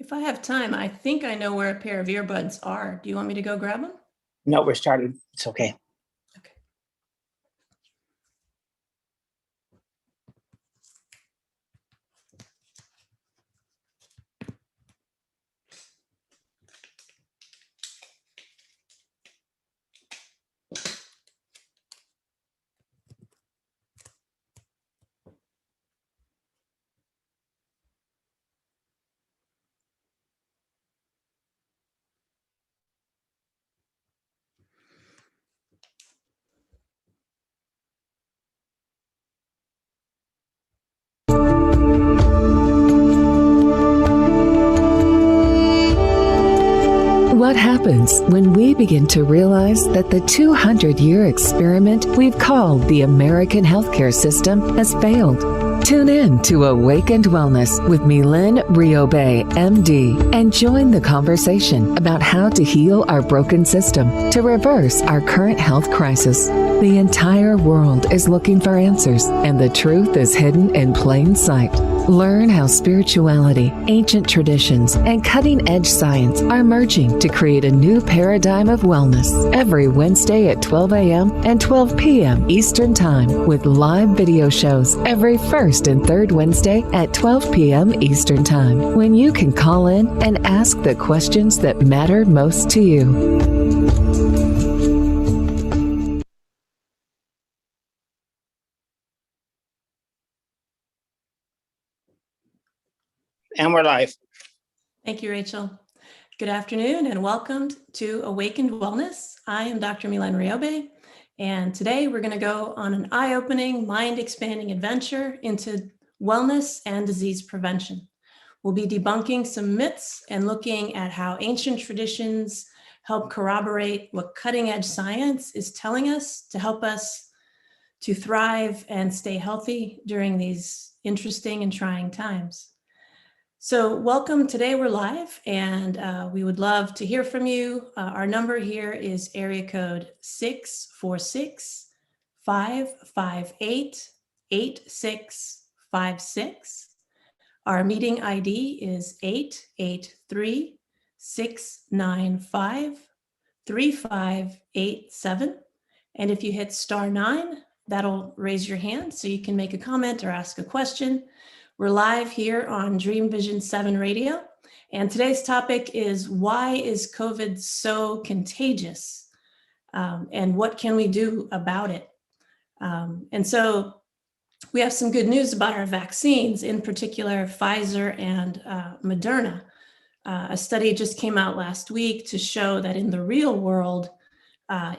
If I have time, I think I know where a pair of earbuds are. Do you want me to go grab them? No, we're started. It's okay. Okay. What happens when we begin to realize that the 200-year experiment we've called the American healthcare system has failed? Tune in to Awakened Wellness with Mylaine Riobe, MD, and join the conversation about how to heal our broken system to reverse our current health crisis. The entire world is looking for answers, and the truth is hidden in plain sight. Learn how spirituality, ancient traditions, and cutting-edge science are merging to create a new paradigm of wellness every Wednesday at 12 a.m. and 12 p.m. Eastern Time, with live video shows every first and third Wednesday at 12 p.m. Eastern Time, when you can call in and ask the questions that matter most to you. And we're live. Thank you, Rachel. Good afternoon and welcome to Awakened Wellness. I am Dr. Mylaine Riobe, and today we're going to go on an eye-opening, mind-expanding adventure into wellness and disease prevention. We'll be debunking some myths and looking at how ancient traditions help corroborate what cutting-edge science is telling us to help us to thrive and stay healthy during these interesting and trying times. So welcome. Today we're live, and we would love to hear from you. Our number here is area code 646-558-8656. Our meeting ID is 883-695-3587. And if you hit *9, that'll raise your hand so you can make a comment or ask a question. We're live here on Dream Vision 7 Radio, and today's topic is, why is COVID so contagious? And what can we do about it? And so we have some good news about our vaccines, in particular Pfizer and Moderna. A study just came out last week to show that in the real world,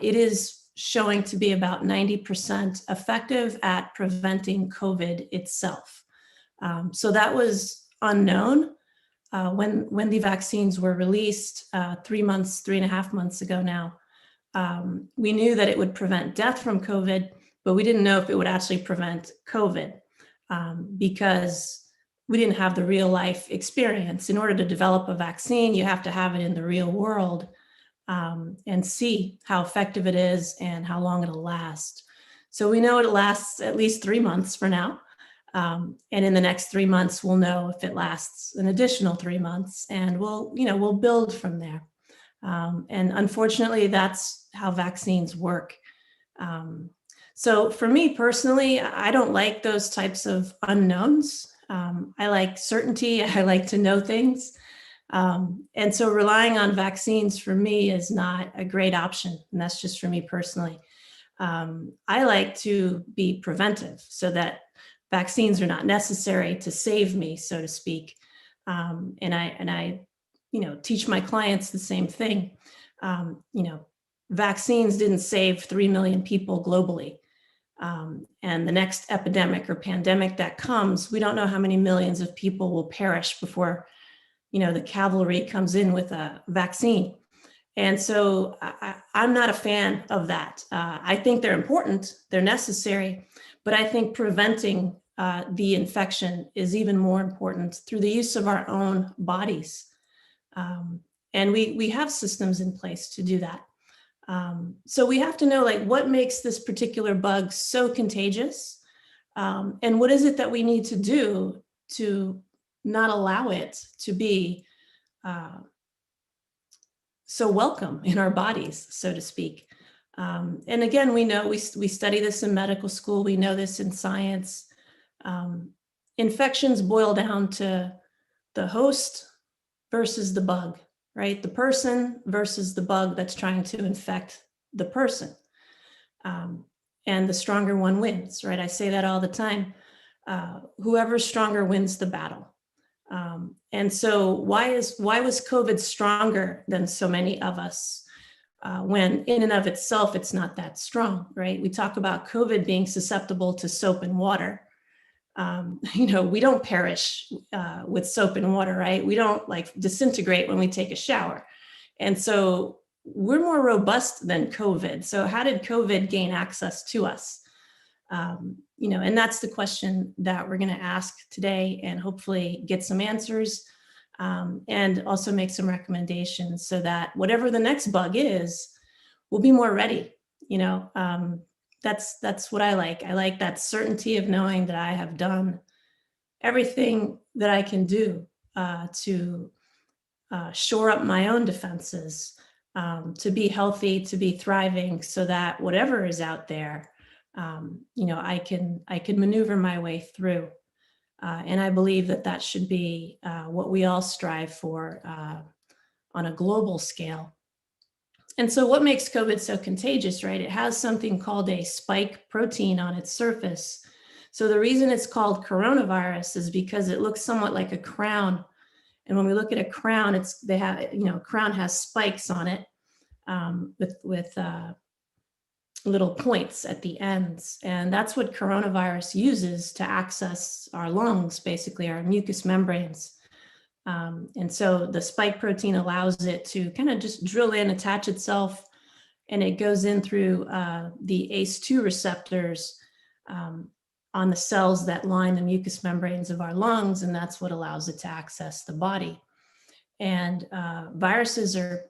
it is showing to be about 90% effective at preventing COVID itself. So that was unknown when the vaccines were released 3.5 months ago now. We knew that it would prevent death from COVID, but we didn't know if it would actually prevent COVID because we didn't have the real life experience. In order to develop a vaccine, you have to have it in the real world and see how effective it is and how long it'll last. So we know it lasts at least 3 months for now. And in the next 3 months, we'll know if it lasts an additional 3 months, and we'll build from there. And unfortunately, that's how vaccines work. So for me personally, I don't like those types of unknowns. I like certainty. I like to know things. And so relying on vaccines for me is not a great option. And that's just for me personally. I like to be preventive so that vaccines are not necessary to save me, so to speak. And I teach my clients the same thing. Vaccines didn't save 3 million people globally. And the next epidemic or pandemic that comes, we don't know how many millions of people will perish before, the cavalry comes in with a vaccine. And so I'm not a fan of that. I think they're important, they're necessary, but I think preventing the infection is even more important through the use of our own bodies. And we have systems in place to do that. So we have to know, what makes this particular bug so contagious? And what is it that we need to do to not allow it to be so welcome in our bodies, so to speak. And again, we know we study this in medical school. We know this in science. Infections boil down to the host versus the bug, right? The person versus the bug that's trying to infect the person. And the stronger one wins, right? I say that all the time. Whoever's stronger wins the battle. And so why was COVID stronger than so many of us when in and of itself, it's not that strong, right? We talk about COVID being susceptible to soap and water. We don't perish with soap and water, right? We don't like disintegrate when we take a shower. And so we're more robust than COVID. So how did COVID gain access to us? And that's the question that we're going to ask today and hopefully get some answers and also make some recommendations so that whatever the next bug is, we'll be more ready. That's what I like. I like that certainty of knowing that I have done everything that I can do to shore up my own defenses, to be healthy, to be thriving, so that whatever is out there, I can maneuver my way through. And I believe that should be what we all strive for on a global scale. And so what makes COVID so contagious, right? It has something called a spike protein on its surface. So the reason it's called coronavirus is because it looks somewhat like a crown. And when we look at a crown, a crown has spikes on it with little points at the ends. And that's what coronavirus uses to access our lungs, basically our mucous membranes. And so the spike protein allows it to kind of just drill in, attach itself, and it goes in through the ACE2 receptors on the cells that line the mucous membranes of our lungs, and that's what allows it to access the body. And viruses are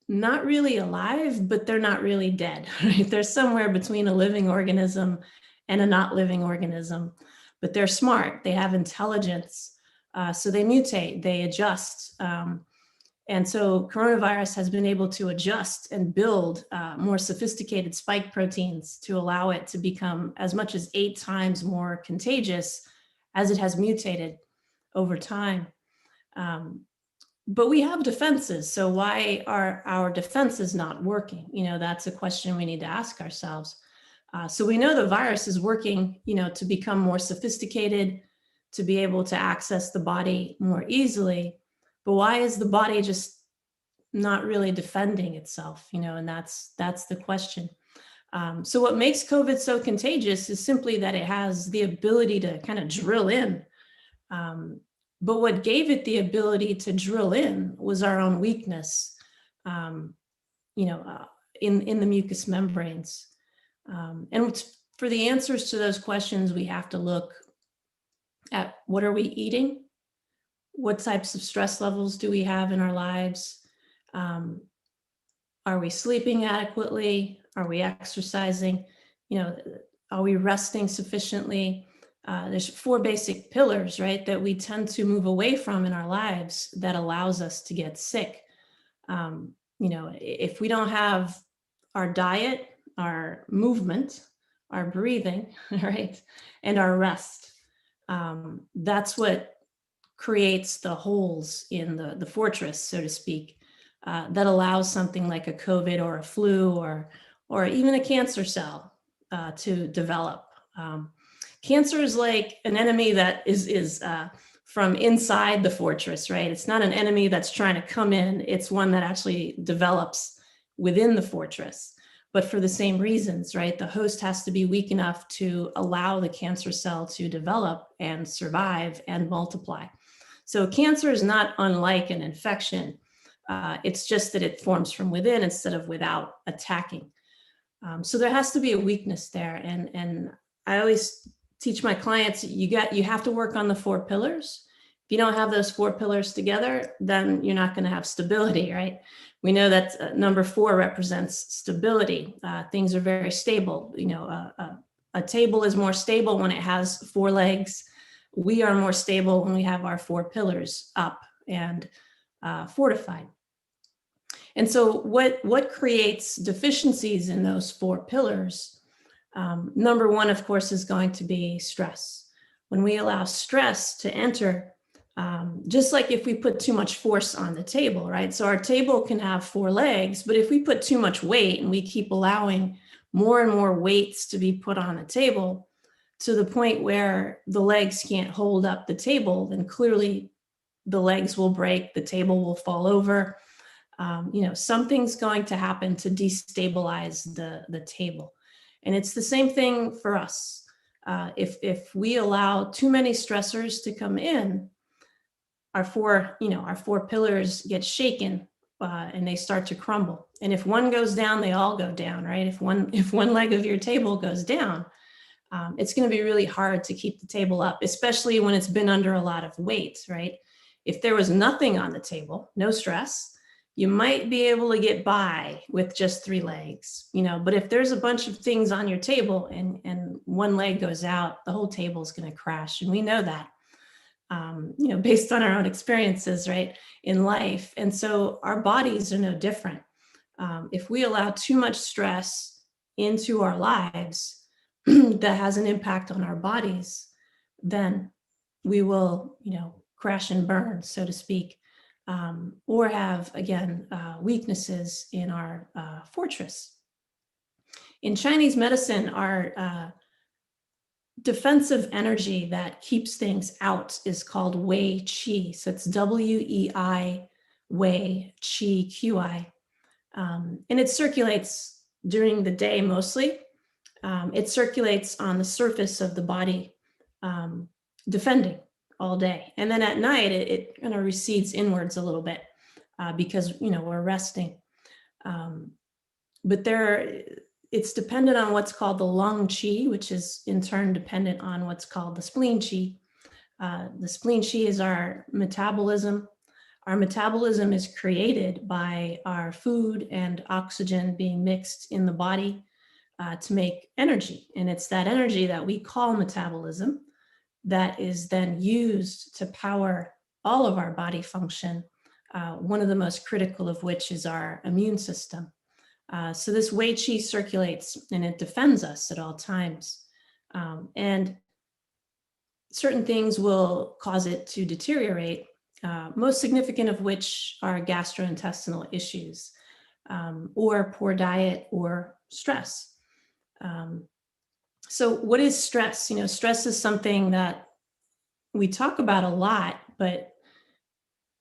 not really alive, but they're not really dead, right? They're somewhere between a living organism and a not living organism, but they're smart. They have intelligence. So they mutate, they adjust. And so coronavirus has been able to adjust and build more sophisticated spike proteins to allow it to become as much as 8 times more contagious as it has mutated over time. But we have defenses. So why are our defenses not working? That's a question we need to ask ourselves. So we know the virus is working, to become more sophisticated, to be able to access the body more easily. But why is the body just not really defending itself? And that's the question. So what makes COVID so contagious is simply that it has the ability to kind of drill in. But what gave it the ability to drill in was our own weakness, in the mucous membranes. And for the answers to those questions, we have to look at what are we eating? What types of stress levels do we have in our lives? Are we sleeping adequately? Are we exercising? Are we resting sufficiently? There's 4 basic pillars, right, that we tend to move away from in our lives that allows us to get sick. If we don't have our diet, our movement, our breathing, right, and our rest, that's what creates the holes in the fortress, so to speak, that allows something like a COVID or a flu or even a cancer cell to develop. Cancer is like an enemy that is from inside the fortress, right? It's not an enemy that's trying to come in. It's one that actually develops within the fortress. But for the same reasons, right? The host has to be weak enough to allow the cancer cell to develop and survive and multiply. So cancer is not unlike an infection. It's just that it forms from within instead of without attacking. So there has to be a weakness there. And I always teach my clients, you have to work on the 4 pillars. If you don't have those 4 pillars together, then you're not going to have stability, right? We know that number 4 represents stability. Things are very stable. A table is more stable when it has 4 legs. We are more stable when we have our 4 pillars up. And fortified. And so what creates deficiencies in those 4 pillars? Number 1, of course, is going to be stress. When we allow stress to enter, just like if we put too much force on the table, right? So our table can have 4 legs, but if we put too much weight and we keep allowing more and more weights to be put on the table to the point where the legs can't hold up the table, then clearly the legs will break, the table will fall over. Something's going to happen to destabilize the table. And it's the same thing for us. If we allow too many stressors to come in, our 4 pillars get shaken and they start to crumble. And if one goes down, they all go down, right? If one leg of your table goes down, it's going to be really hard to keep the table up, especially when it's been under a lot of weight, right? If there was nothing on the table, no stress, you might be able to get by with just 3 legs, but if there's a bunch of things on your table and one leg goes out, the whole table is going to crash. And we know that, based on our own experiences, right, in life. And so our bodies are no different. If we allow too much stress into our lives that has an impact on our bodies, then we will, crash and burn, so to speak. Or have, again, weaknesses in our fortress. In Chinese medicine, our defensive energy that keeps things out is called Wei Qi. So it's W-E-I, Wei, Qi, Q-I. And it circulates during the day mostly. It circulates on the surface of the body, defending all day. And then at night, it kind of recedes inwards a little bit because, we're resting. But it's dependent on what's called the lung qi, which is in turn dependent on what's called the spleen qi. The spleen qi is our metabolism. Our metabolism is created by our food and oxygen being mixed in the body to make energy. And it's that energy that we call metabolism that is then used to power all of our body function, one of the most critical of which is our immune system. So this Wei Qi circulates and it defends us at all times. And certain things will cause it to deteriorate, most significant of which are gastrointestinal issues, or poor diet or stress. So what is stress? Stress is something that we talk about a lot, but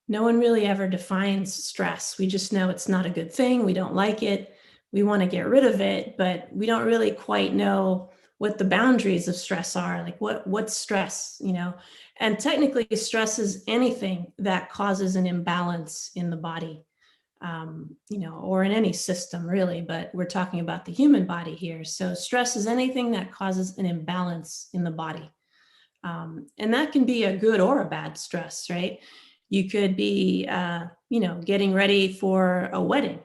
no one really ever defines stress. We just know it's not a good thing. We don't like it. We want to get rid of it, but we don't really quite know what the boundaries of stress are. Like what's stress, And technically stress is anything that causes an imbalance in the body, or in any system really, but we're talking about the human body here. So stress is anything that causes an imbalance in the body. And that can be a good or a bad stress, right? You could be, getting ready for a wedding,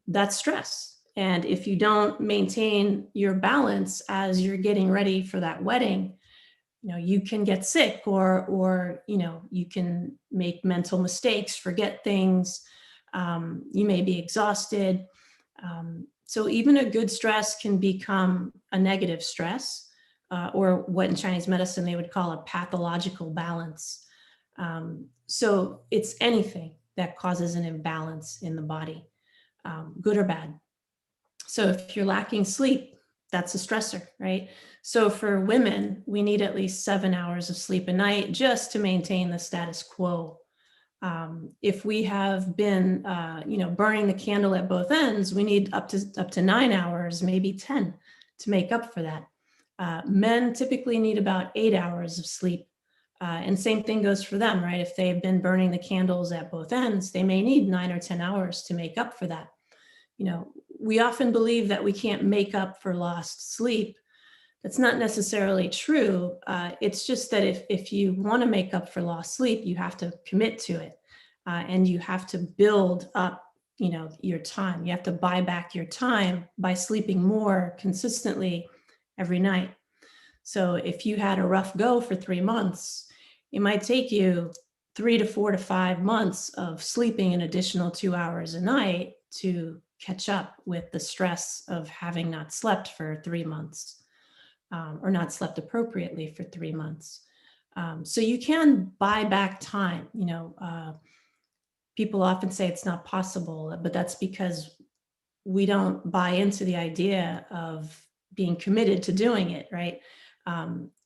that's stress. And if you don't maintain your balance as you're getting ready for that wedding, you can get sick or you can make mental mistakes, forget things. You may be exhausted. So even a good stress can become a negative stress, or what in Chinese medicine they would call a pathological balance. So it's anything that causes an imbalance in the body, good or bad. So if you're lacking sleep, that's a stressor, right? So for women, we need at least 7 hours of sleep a night just to maintain the status quo. If we have been, burning the candle at both ends, we need up to 9 hours, maybe 10, to make up for that. Men typically need about 8 hours of sleep. And same thing goes for them, right? If they've been burning the candles at both ends, they may need 9 or 10 hours to make up for that. We often believe that we can't make up for lost sleep. That's not necessarily true. It's just that if you want to make up for lost sleep, you have to commit to it. And you have to build up, your time. You have to buy back your time by sleeping more consistently every night. So if you had a rough go for 3 months, it might take you 3 to 4 to 5 months of sleeping an additional 2 hours a night to catch up with the stress of having not slept for 3 months, or not slept appropriately for 3 months. So you can buy back time. People often say it's not possible, but that's because we don't buy into the idea of being committed to doing it, right?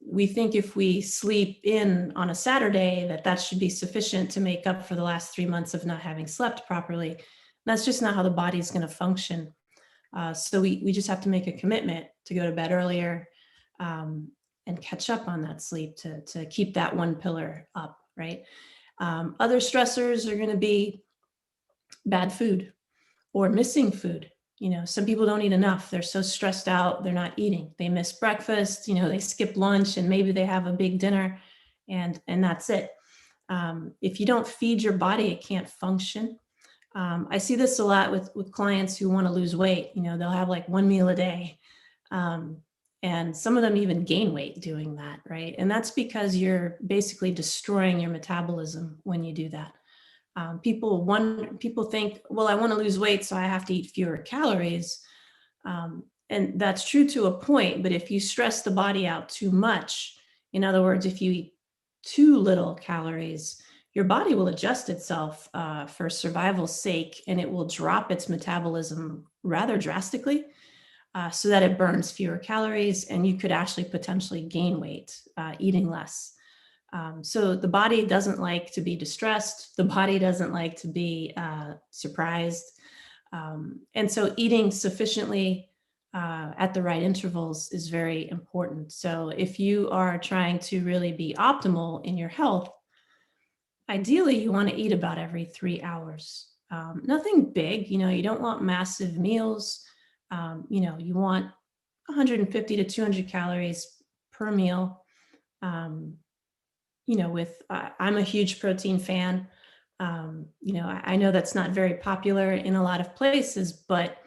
We think if we sleep in on a Saturday, that should be sufficient to make up for the last 3 months of not having slept properly. That's just not how the body's going to function. So we just have to make a commitment to go to bed earlier, and catch up on that sleep to keep that one pillar up, right? Other stressors are going to be bad food or missing food. Some people don't eat enough. They're so stressed out, they're not eating. They miss breakfast, they skip lunch, and maybe they have a big dinner, and that's it. If you don't feed your body, it can't function. I see this a lot with clients who want to lose weight. They'll have like one meal a day. And some of them even gain weight doing that, right? And that's because you're basically destroying your metabolism when you do that. People think, well, I want to lose weight, so I have to eat fewer calories. And that's true to a point, but if you stress the body out too much, in other words, if you eat too little calories, your body will adjust itself for survival's sake, and it will drop its metabolism rather drastically, so that it burns fewer calories, and you could actually potentially gain weight eating less. So the body doesn't like to be distressed. The body doesn't like to be surprised. And so eating sufficiently at the right intervals is very important. So if you are trying to really be optimal in your health, ideally you want to eat about every 3 hours. Nothing big, you don't want massive meals. You want 150 to 200 calories per meal. I'm a huge protein fan. I know that's not very popular in a lot of places, but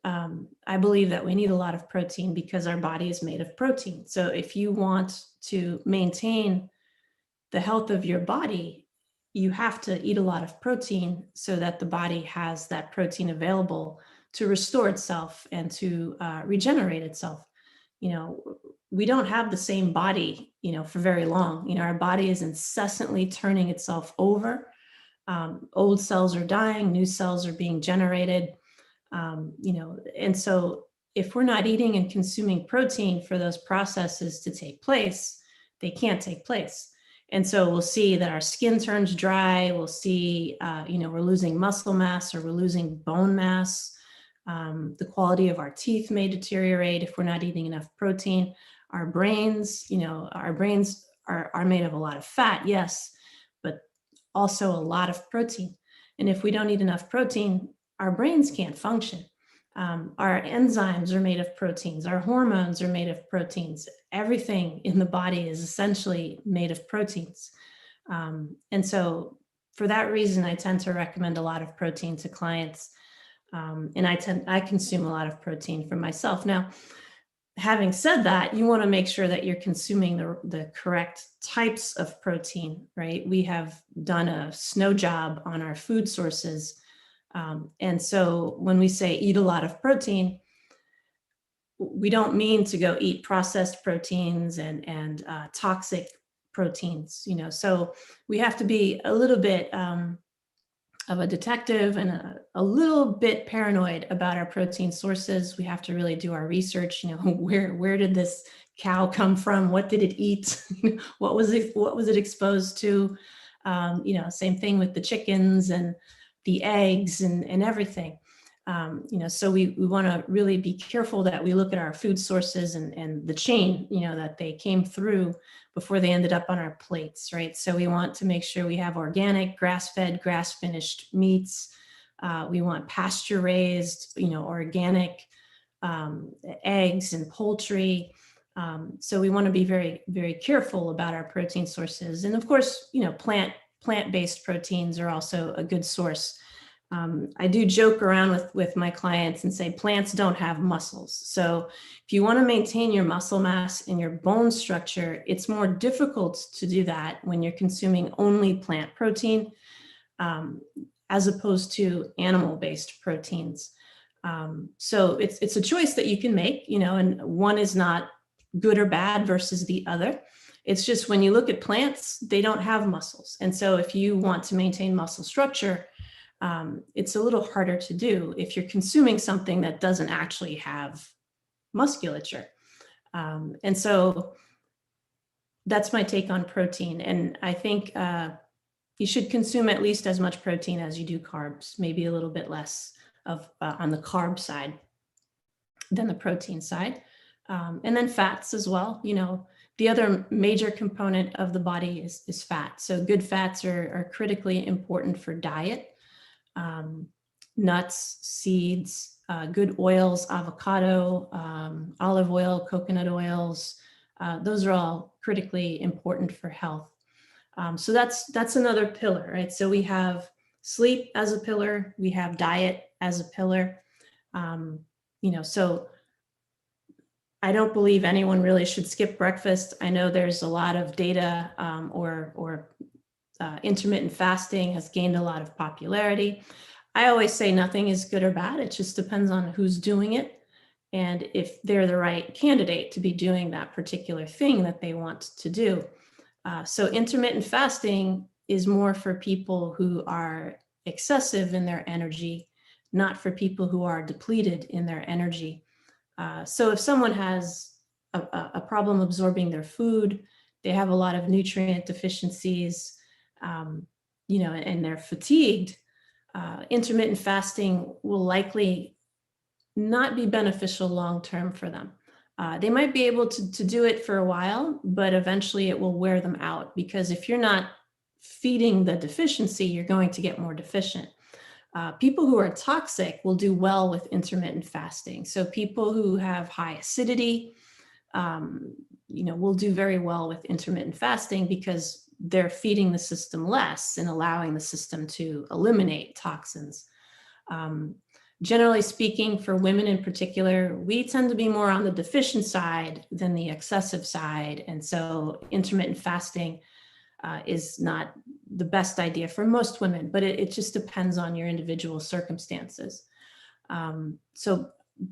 I believe that we need a lot of protein because our body is made of protein. So if you want to maintain the health of your body, you have to eat a lot of protein so that the body has that protein available to restore itself and to regenerate itself. We don't have the same body, for very long. Our body is incessantly turning itself over. Old cells are dying, new cells are being generated. And so if we're not eating and consuming protein for those processes to take place, they can't take place. And so we'll see that our skin turns dry. We'll see, we're losing muscle mass, or we're losing bone mass. The quality of our teeth may deteriorate if we're not eating enough protein. Our brains, are made of a lot of fat, yes, but also a lot of protein. And if we don't eat enough protein, our brains can't function. Our enzymes are made of proteins. Our hormones are made of proteins. Everything in the body is essentially made of proteins. And so for that reason, I tend to recommend a lot of protein to clients. And I consume a lot of protein for myself. Now, having said that, you want to make sure that you're consuming the correct types of protein, right? We have done a snow job on our food sources. And so when we say eat a lot of protein, we don't mean to go eat processed proteins and toxic proteins, so we have to be a little bit of a detective and a little bit paranoid about our protein sources. We have to really do our research. Where did this cow come from? What did it eat? What was it exposed to? Same thing with the chickens and the eggs and everything. So we want to really be careful that we look at our food sources and the chain, that they came through before they ended up on our plates, right? So we want to make sure we have organic, grass-fed, grass-finished meats. We want pasture-raised, organic eggs and poultry. So we want to be very, very careful about our protein sources. And of course, plant-based proteins are also a good source. I do joke around with my clients and say plants don't have muscles. So if you want to maintain your muscle mass and your bone structure, it's more difficult to do that when you're consuming only plant protein, as opposed to animal-based proteins. So it's a choice that you can make, and one is not good or bad versus the other. It's just when you look at plants, they don't have muscles. And so if you want to maintain muscle structure, it's a little harder to do if you're consuming something that doesn't actually have musculature. And so that's my take on protein. And I think you should consume at least as much protein as you do carbs, maybe a little bit less of on the carb side than the protein side. And then fats as well. The other major component of the body is fat. So good fats are critically important for diet. Nuts, seeds, good oils, avocado, olive oil, coconut oils. Those are all critically important for health. So that's another pillar, right? So we have sleep as a pillar, we have diet as a pillar. So I don't believe anyone really should skip breakfast. I know there's a lot of data or intermittent fasting has gained a lot of popularity. I always say nothing is good or bad. It just depends on who's doing it and if they're the right candidate to be doing that particular thing that they want to do. So intermittent fasting is more for people who are excessive in their energy, not for people who are depleted in their energy. So if someone has a problem absorbing their food, they have a lot of nutrient deficiencies, and they're fatigued, intermittent fasting will likely not be beneficial long-term for them. They might be able to do it for a while, but eventually it will wear them out, because if you're not feeding the deficiency, you're going to get more deficient. People who are toxic will do well with intermittent fasting. So people who have high acidity, will do very well with intermittent fasting because they're feeding the system less and allowing the system to eliminate toxins. Generally speaking, for women in particular, we tend to be more on the deficient side than the excessive side. And so intermittent fasting is not the best idea for most women, but it just depends on your individual circumstances. So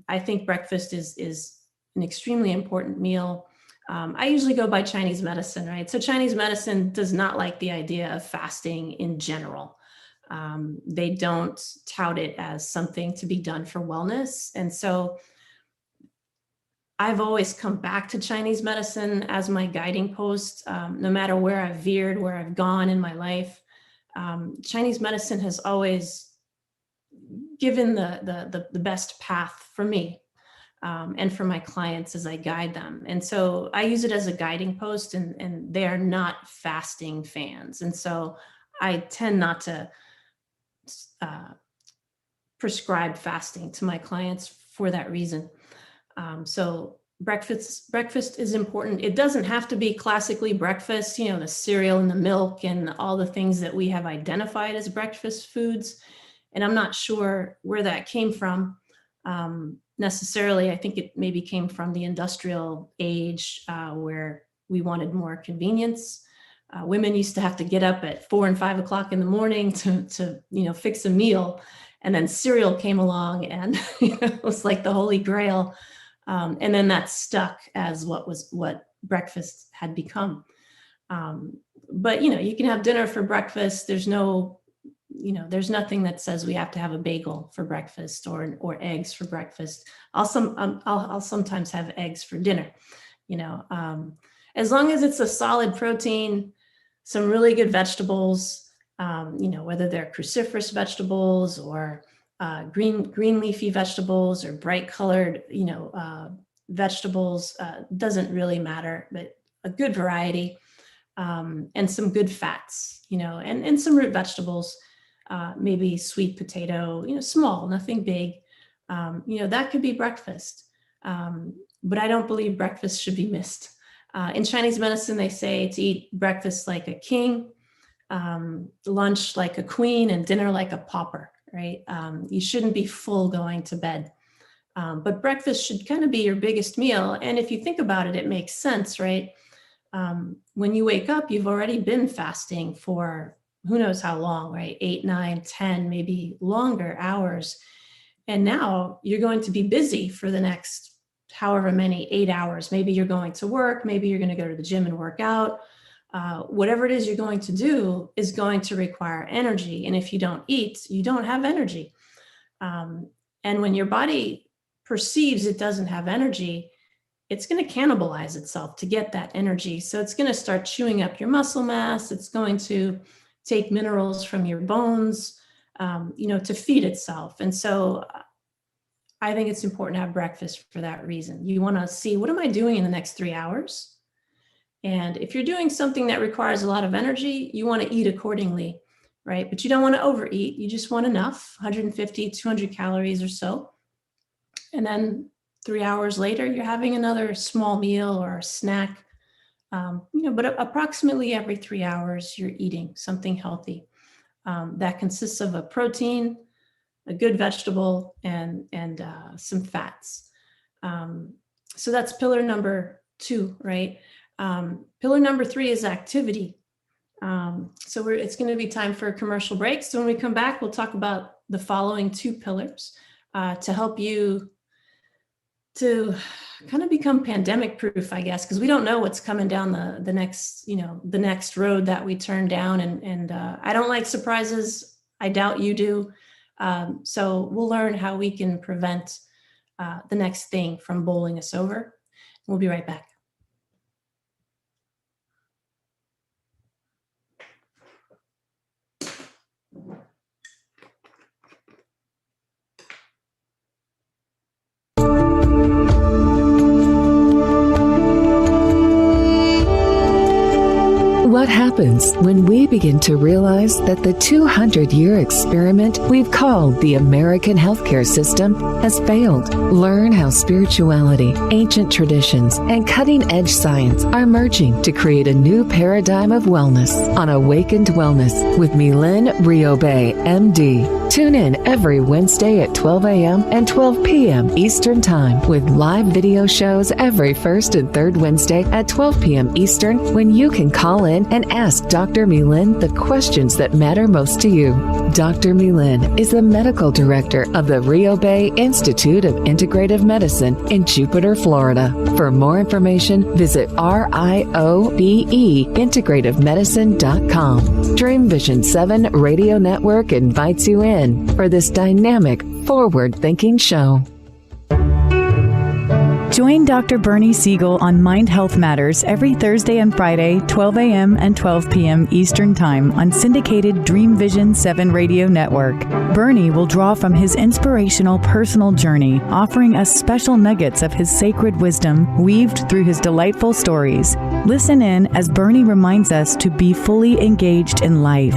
I think breakfast is an extremely important meal. I usually go by Chinese medicine, right? So Chinese medicine does not like the idea of fasting in general. They don't tout it as something to be done for wellness. And so I've always come back to Chinese medicine as my guiding post, no matter where I've veered, where I've gone in my life. Chinese medicine has always given the best path for me and for my clients as I guide them. And so I use it as a guiding post, and they are not fasting fans. And so I tend not to prescribe fasting to my clients for that reason. So breakfast is important. It doesn't have to be classically breakfast, the cereal and the milk and all the things that we have identified as breakfast foods. And I'm not sure where that came from necessarily. I think it maybe came from the industrial age where we wanted more convenience. Women used to have to get up at 4 and 5 o'clock in the morning to fix a meal. And then cereal came along and it was like the holy grail. And then that stuck as what breakfast had become. But, you can have dinner for breakfast. There's nothing that says we have to have a bagel for breakfast or eggs for breakfast. I'll sometimes have eggs for dinner, as long as it's a solid protein, some really good vegetables, whether they're cruciferous vegetables or green leafy vegetables or bright colored, vegetables, doesn't really matter, but a good variety and some good fats, and some root vegetables, maybe sweet potato, small, nothing big, that could be breakfast. But I don't believe breakfast should be missed. In Chinese medicine, they say to eat breakfast like a king, lunch like a queen, and dinner like a pauper. right? You shouldn't be full going to bed. But breakfast should kind of be your biggest meal. And if you think about it, it makes sense, right? When you wake up, you've already been fasting for who knows how long, right? 8, 9, 10, maybe longer hours. And now you're going to be busy for the next however many 8 hours. Maybe you're going to work, maybe you're going to go to the gym and work out. Whatever it is you're going to do is going to require energy. And if you don't eat, you don't have energy. And when your body perceives it doesn't have energy, it's going to cannibalize itself to get that energy. So it's going to start chewing up your muscle mass. It's going to take minerals from your bones, to feed itself. And so I think it's important to have breakfast for that reason. You want to see, what am I doing in the next 3 hours? And if you're doing something that requires a lot of energy, you want to eat accordingly, right? But you don't want to overeat. You just want enough, 150, 200 calories or so. And then 3 hours later, you're having another small meal or a snack, but approximately every 3 hours, you're eating something healthy that consists of a protein, a good vegetable, and some fats. So that's pillar number 2, right? Pillar number 3 is activity. So it's going to be time for a commercial break. So when we come back, we'll talk about the following 2 pillars to help you to kind of become pandemic proof, I guess, because we don't know what's coming down the next road that we turn down. And I don't like surprises. I doubt you do. So we'll learn how we can prevent the next thing from bowling us over. We'll be right back. What happens when we begin to realize that the 200-year experiment we've called the American healthcare system has failed? Learn how spirituality, ancient traditions, and cutting-edge science are merging to create a new paradigm of wellness on Awakened Wellness with Mylaine Riobe, MD. Tune in every Wednesday at 12 a.m. and 12 p.m. Eastern Time with live video shows every first and third Wednesday at 12 p.m. Eastern, when you can call in and ask Dr. Mylaine the questions that matter most to you. Dr. Mylaine is the medical director of the Riobe Institute of Integrative Medicine in Jupiter, Florida. For more information, visit RIOBE integrativemedicine.com. Dream Vision 7 Radio Network invites you in for this dynamic, forward-thinking show. Join Dr. Bernie Siegel on Mind Health Matters every Thursday and Friday, 12 a.m. and 12 p.m. Eastern Time on syndicated Dream Vision 7 Radio Network. Bernie will draw from his inspirational personal journey, offering us special nuggets of his sacred wisdom weaved through his delightful stories. Listen in as Bernie reminds us to be fully engaged in life.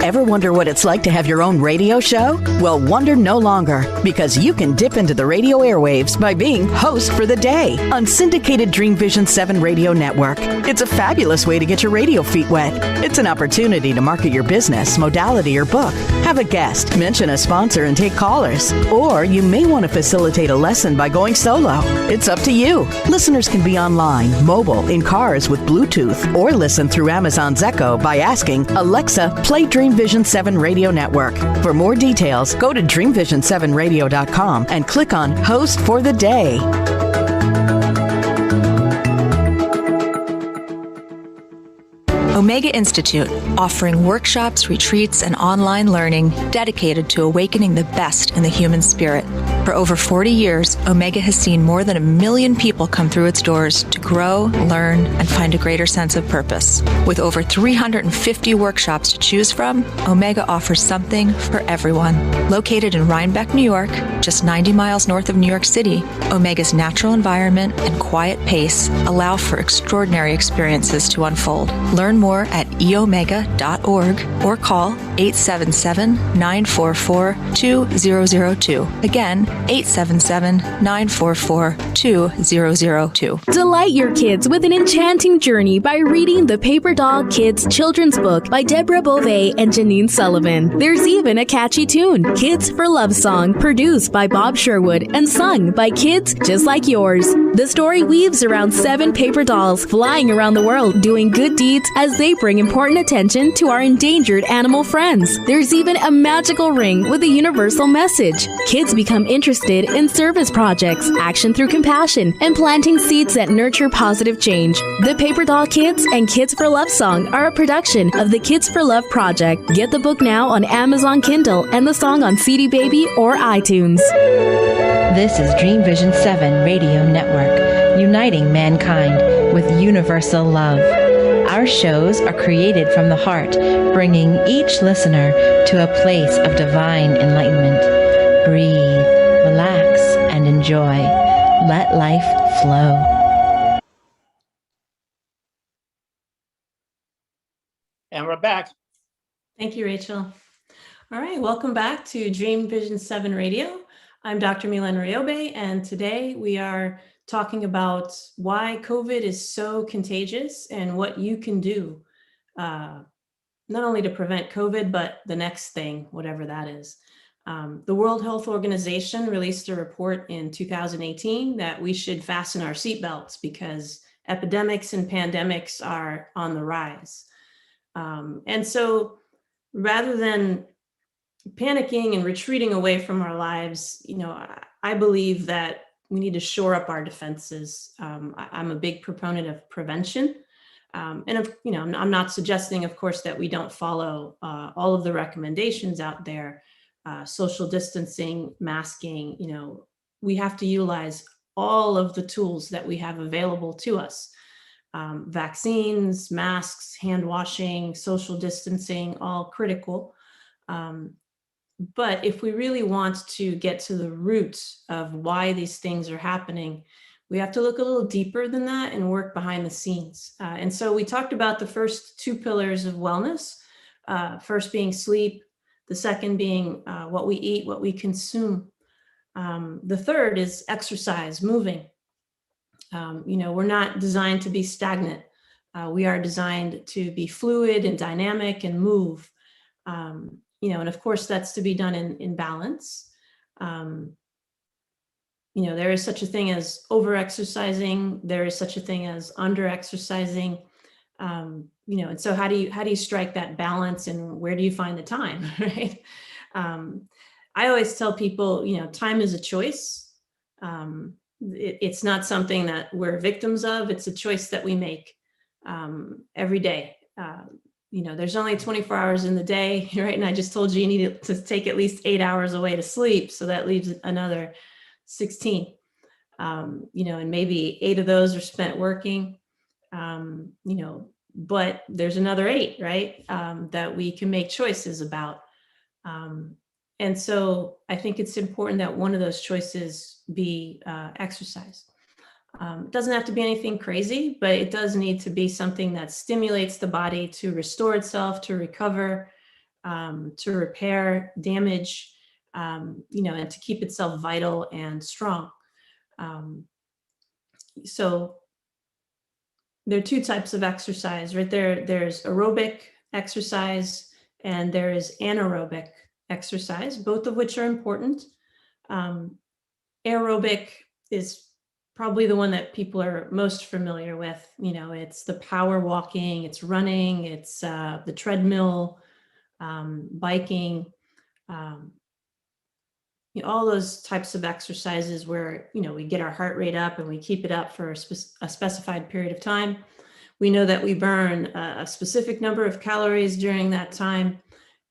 Ever wonder what it's like to have your own radio show? Well, wonder no longer, because you can dip into the radio airwaves by being host for the day on syndicated Dream Vision 7 Radio Network. It's a fabulous way to get your radio feet wet. It's an opportunity to market your business, modality, or book. Have a guest, mention a sponsor, and take callers. Or you may want to facilitate a lesson by going solo. It's up to you. Listeners can be online, mobile, in cars with Bluetooth, or listen through Amazon's Echo by asking, Alexa, play Dream Vision 7 Radio Network. For more details, go to dreamvision7radio.com and click on Host for the Day. Omega Institute, offering workshops, retreats, and online learning dedicated to awakening the best in the human spirit. For over 40 years, Omega has seen more than 1 million people come through its doors to grow, learn, and find a greater sense of purpose. With over 350 workshops to choose from, Omega offers something for everyone. Located in Rhinebeck, New York, Just 90 miles north of New York City, Omega's natural environment and quiet pace allow for extraordinary experiences to unfold. Learn more at eomega.org or call 877-944-2002. Again, 877-944-2002. Delight your kids with an enchanting journey by reading the Paper Doll Kids children's book by Deborah Beauvais and Janine Sullivan. There's even a catchy tune, Kids for Love Song, produced by Bob Sherwood and sung by kids just like yours. The story weaves around 7 paper dolls flying around the world doing good deeds as they bring important attention to our endangered animal friends. There's even a magical ring with a universal message. Kids become interested in service projects, action through compassion, and planting seeds that nurture positive change. The Paper Doll Kids and Kids for Love Song are a production of the Kids for Love Project. Get the book now on Amazon Kindle and the song on CD Baby or iTunes. This is Dream Vision 7 Radio Network, uniting mankind with universal love. Our shows are created from the heart, bringing each listener to a place of divine enlightenment. Breathe, relax, and enjoy. Let life flow. And we're back. Thank you, Rachel. All right, welcome back to Dream Vision 7 Radio. I'm Dr. Mylaine Riobe, and today we are talking about why COVID is so contagious and what you can do, not only to prevent COVID, but the next thing, whatever that is. The World Health Organization released a report in 2018 that we should fasten our seatbelts because epidemics and pandemics are on the rise. And so rather than panicking and retreating away from our lives, I believe that we need to shore up our defenses. I'm a big proponent of prevention. I'm not suggesting, of course, that we don't follow all of the recommendations out there, social distancing, masking, we have to utilize all of the tools that we have available to us. Vaccines, masks, hand washing, social distancing, all critical. But if we really want to get to the roots of why these things are happening, we have to look a little deeper than that and work behind the scenes. And so we talked about the first 2 pillars of wellness, first being sleep, the second being what we eat, what we consume. The third is exercise, moving. We're not designed to be stagnant. We are designed to be fluid and dynamic and move. And of course, that's to be done in balance. There is such a thing as over-exercising. There is such a thing as under-exercising. And so how do you strike that balance, and where do you find the time, right? I always tell people, time is a choice. It's not something that we're victims of. It's a choice that we make every day. There's only 24 hours in the day, right? And I just told you need to take at least 8 hours away to sleep. So that leaves another 16, and maybe 8 of those are spent working, but there's another 8, right? That we can make choices about. And so I think it's important that one of those choices be exercise. It doesn't have to be anything crazy, but it does need to be something that stimulates the body to restore itself, to recover, to repair damage, and to keep itself vital and strong. So there are 2 types of exercise, right? There's aerobic exercise and there is anaerobic exercise, both of which are important. Aerobic is probably the one that people are most familiar with. It's the power walking, it's running, it's the treadmill, biking, all those types of exercises where, we get our heart rate up and we keep it up for a specified period of time. We know that we burn a specific number of calories during that time.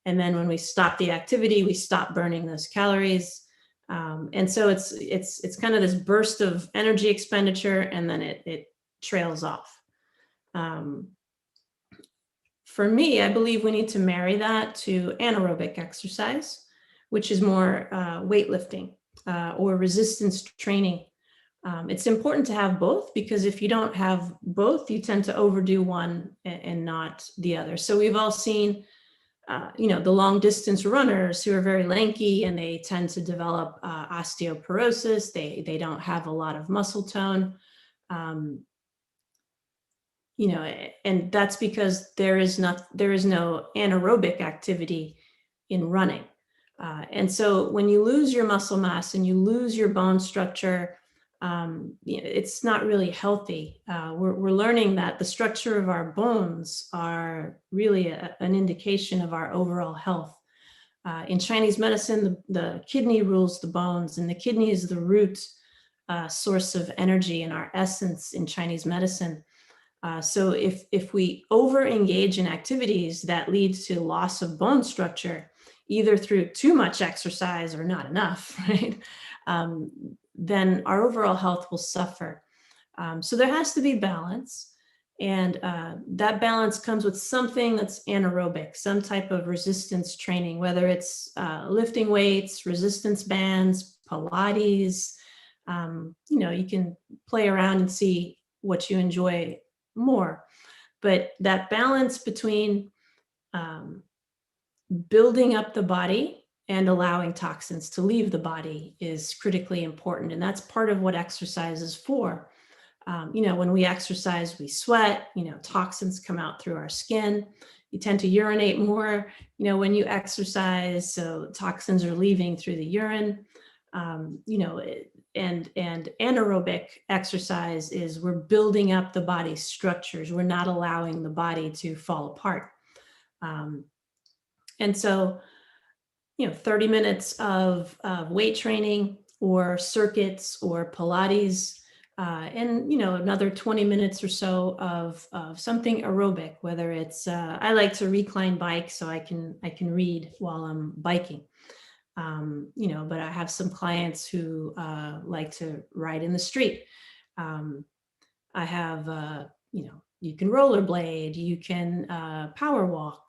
And then when we stop the activity, we stop burning those calories. And so it's kind of this burst of energy expenditure, and then it trails off. For me, I believe we need to marry that to anaerobic exercise, which is more weightlifting. or resistance training. It's important to have both, because if you don't have both, you tend to overdo one and not the other. So we've all seen, the long distance runners who are very lanky and they tend to develop osteoporosis. They don't have a lot of muscle tone, and that's because there is no anaerobic activity in running. And so when you lose your muscle mass and you lose your bone structure, it's not really healthy. We're learning that the structure of our bones are really an indication of our overall health. In Chinese medicine, the kidney rules the bones, and the kidney is the root source of energy and our essence in Chinese medicine. So if we over-engage in activities that lead to loss of bone structure, either through too much exercise or not enough, right? Then our overall health will suffer. So there has to be balance. And that balance comes with something that's anaerobic, some type of resistance training, whether it's lifting weights, resistance bands, Pilates. You can play around and see what you enjoy more. But that balance between building up the body and allowing toxins to leave the body is critically important. And that's part of what exercise is for. When we exercise, we sweat, toxins come out through our skin. You tend to urinate more, when you exercise. So toxins are leaving through the urine. And anaerobic exercise is we're building up the body's structures. We're not allowing the body to fall apart. And so, 30 minutes of weight training or circuits or Pilates, and, another 20 minutes or so of something aerobic, whether it's, I like to recline bike so I can read while I'm biking. But I have some clients who like to ride in the street. I have, you can rollerblade, you can power walk.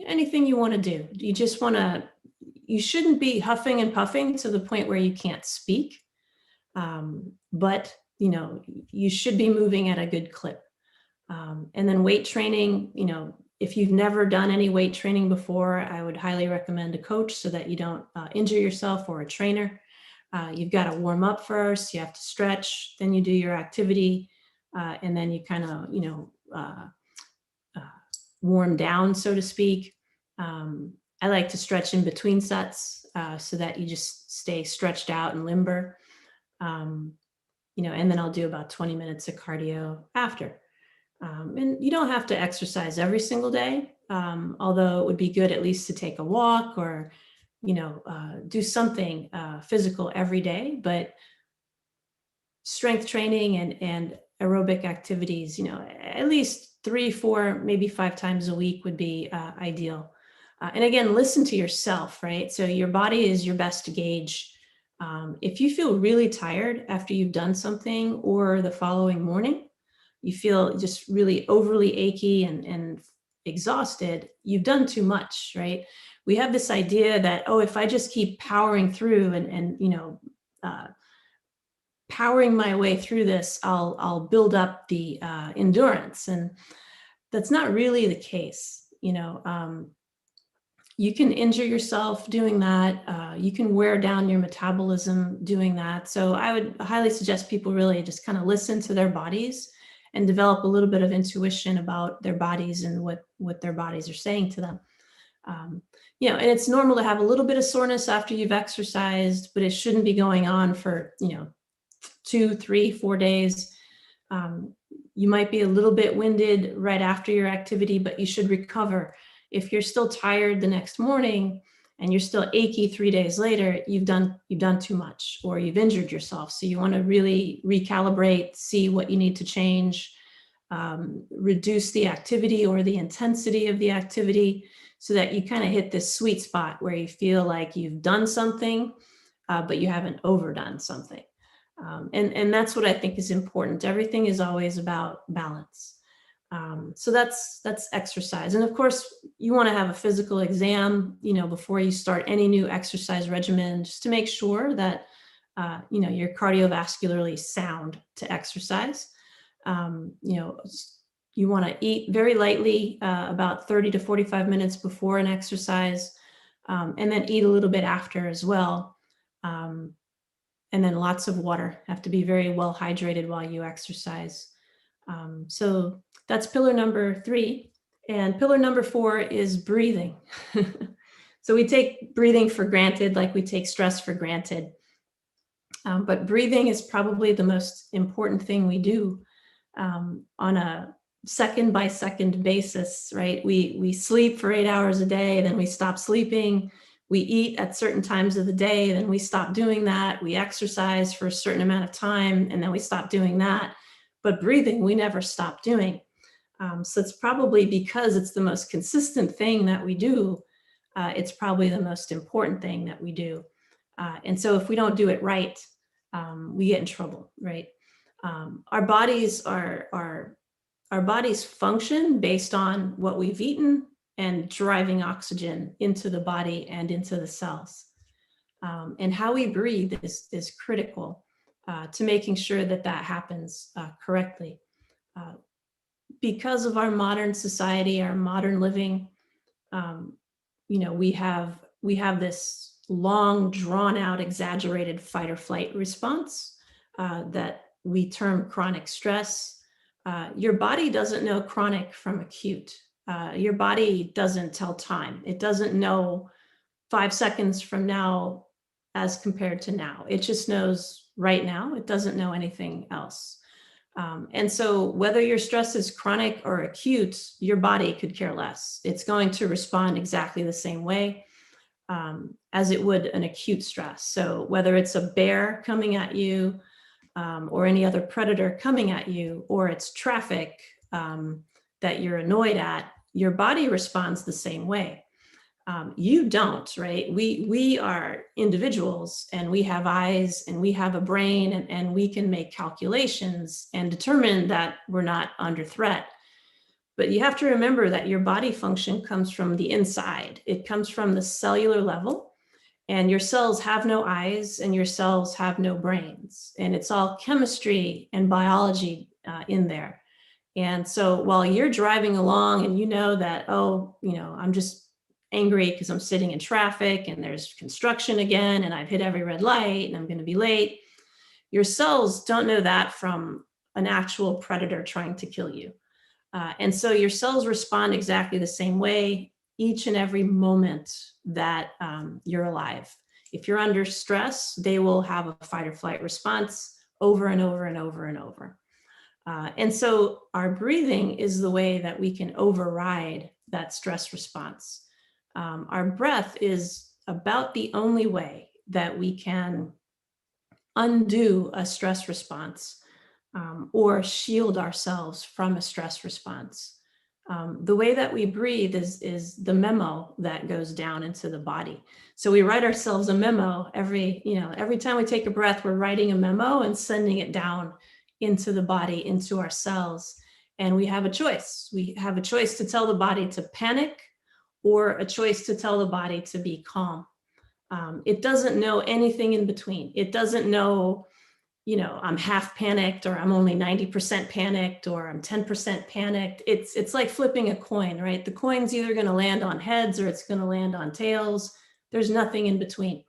Anything you want to do. You shouldn't be huffing and puffing to the point where you can't speak. But, you should be moving at a good clip. And then weight training, if you've never done any weight training before, I would highly recommend a coach so that you don't injure yourself, or a trainer. You've got to warm up first, you have to stretch, then you do your activity, and then you kind of, warm down, so to speak. I like to stretch in between sets so that you just stay stretched out and limber. And then I'll do about 20 minutes of cardio after. And you don't have to exercise every single day, although it would be good at least to take a walk or, do something physical every day. But strength training and aerobic activities, at least 3, 4, maybe 5 times a week would be ideal. And again, listen to yourself, right? So your body is your best gauge. If you feel really tired after you've done something, or the following morning, you feel just really overly achy and exhausted, you've done too much, right? We have this idea that, if I just keep powering through and powering my way through this, I'll build up the endurance. And that's not really the case. You can injure yourself doing that. You can wear down your metabolism doing that. So I would highly suggest people really just kind of listen to their bodies and develop a little bit of intuition about their bodies and what their bodies are saying to them. And it's normal to have a little bit of soreness after you've exercised, but it shouldn't be going on for, 2, 3, 4 days. You might be a little bit winded right after your activity, but you should recover. If you're still tired the next morning and you're still achy 3 days later, you've done too much, or you've injured yourself. So you want to really recalibrate, see what you need to change, reduce the activity or the intensity of the activity, so that you kind of hit this sweet spot where you feel like you've done something, but you haven't overdone something. And that's what I think is important. Everything is always about balance. So that's exercise. And of course, you want to have a physical exam, before you start any new exercise regimen, just to make sure that, you're cardiovascularly sound to exercise. You want to eat very lightly, about 30 to 45 minutes before an exercise, and then eat a little bit after as well. And then lots of water. Have to be very well hydrated while you exercise. So that's pillar number 3. And pillar number 4 is breathing. So we take breathing for granted, like we take stress for granted. But breathing is probably the most important thing we do on a second by second basis, right? We sleep for 8 hours a day, then we stop sleeping. We eat at certain times of the day, then we stop doing that. We exercise for a certain amount of time, and then we stop doing that. But breathing, we never stop doing. So it's probably because it's the most consistent thing that we do. It's probably the most important thing that we do. And so if we don't do it right, we get in trouble, right? Our bodies function based on what we've eaten and driving oxygen into the body and into the cells. And how we breathe is critical to making sure that happens correctly. Because of our modern society, our modern living, we have this long, drawn out, exaggerated fight or flight response that we term chronic stress. Your body doesn't know chronic from acute. Your body doesn't tell time. It doesn't know 5 seconds from now as compared to now. It just knows right now. It doesn't know anything else. And so whether your stress is chronic or acute, your body could care less. It's going to respond exactly the same way as it would an acute stress. So whether it's a bear coming at you or any other predator coming at you, or it's traffic that you're annoyed at, your body responds the same way. You don't, right? We are individuals, and we have eyes, and we have a brain, and we can make calculations and determine that we're not under threat. But you have to remember that your body function comes from the inside. It comes from the cellular level, and your cells have no eyes, and your cells have no brains, and it's all chemistry and biology in there. And so while you're driving along and you know that, I'm just angry because I'm sitting in traffic and there's construction again and I've hit every red light and I'm going to be late, your cells don't know that from an actual predator trying to kill you. And so your cells respond exactly the same way each and every moment that you're alive. If you're under stress, they will have a fight or flight response over and over and over and over. And so our breathing is the way that we can override that stress response. Our breath is about the only way that we can undo a stress response or shield ourselves from a stress response. The way that we breathe is the memo that goes down into the body. So we write ourselves a memo every time we take a breath, we're writing a memo and sending it down into the body, into our cells. And we have a choice. We have a choice to tell the body to panic, or a choice to tell the body to be calm. It doesn't know anything in between. It doesn't know, I'm half panicked, or I'm only 90% panicked, or I'm 10% panicked. It's like flipping a coin, right? The coin's either going to land on heads or it's going to land on tails. There's nothing in between.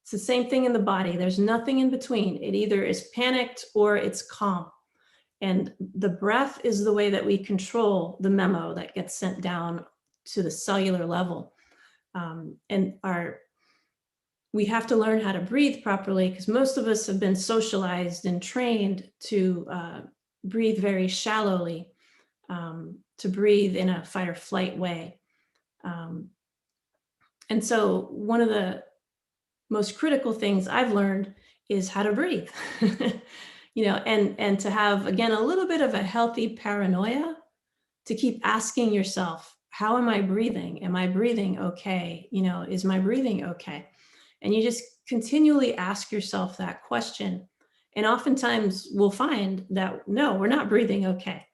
It's the same thing in the body. There's nothing in between. It either is panicked or it's calm. And the breath is the way that we control the memo that gets sent down to the cellular level. We have to learn how to breathe properly, because most of us have been socialized and trained to breathe very shallowly, to breathe in a fight or flight way. And so one of the most critical things I've learned is how to breathe, and to have, again, a little bit of a healthy paranoia to keep asking yourself, how am I breathing? Am I breathing okay? Is my breathing okay? And you just continually ask yourself that question. And oftentimes we'll find that, no, we're not breathing okay.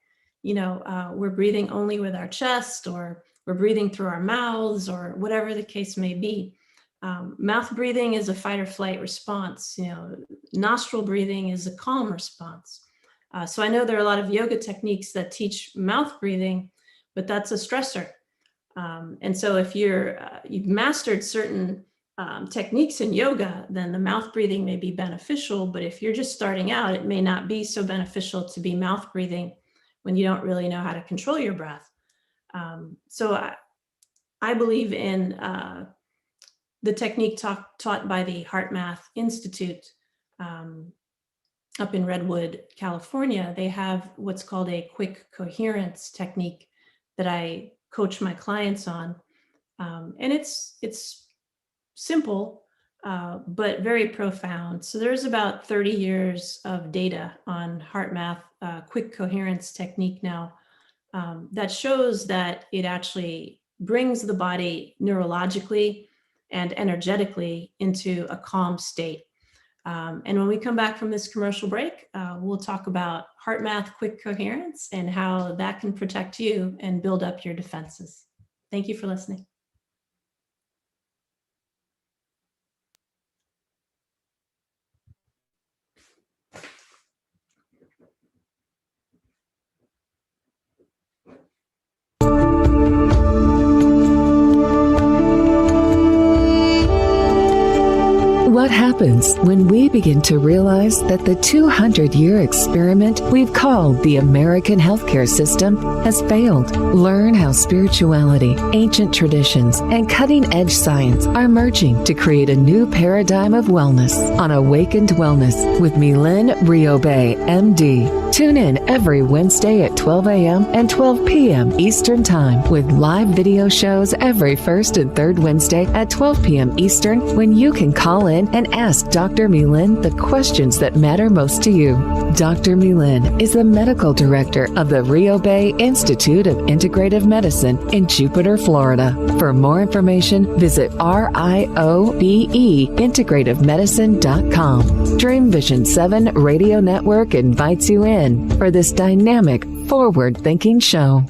we're breathing only with our chest, or we're breathing through our mouths, or whatever the case may be. Mouth breathing is a fight or flight response. Nostril breathing is a calm response. So I know there are a lot of yoga techniques that teach mouth breathing, but that's a stressor. And so if you've mastered certain techniques in yoga, then the mouth breathing may be beneficial. But if you're just starting out, it may not be so beneficial to be mouth breathing when you don't really know how to control your breath. So I believe in the technique taught by the HeartMath Institute up in Redwood, California. They have what's called a quick coherence technique that I coach my clients on. And it's simple, but very profound. So there's about 30 years of data on HeartMath quick coherence technique now that shows that it actually brings the body neurologically and energetically into a calm state. And when we come back from this commercial break, we'll talk about HeartMath quick coherence and how that can protect you and build up your defenses. Thank you for listening. What happens when we begin to realize that the 200-year experiment we've called the American healthcare system has failed? Learn how spirituality, ancient traditions, and cutting-edge science are merging to create a new paradigm of wellness on Awakened Wellness with Mylaine Riobe, MD. Tune in every Wednesday at 12 a.m. and 12 p.m. Eastern Time with live video shows every first and third Wednesday at 12 p.m. Eastern, when you can call in and ask Dr. Mylaine the questions that matter most to you. Dr. Mylaine is the medical director of the Riobe Institute of Integrative Medicine in Jupiter, Florida. For more information, visit RIOBE integrativemedicine.com. Dream Vision 7 Radio Network invites you in for this dynamic, forward-thinking show.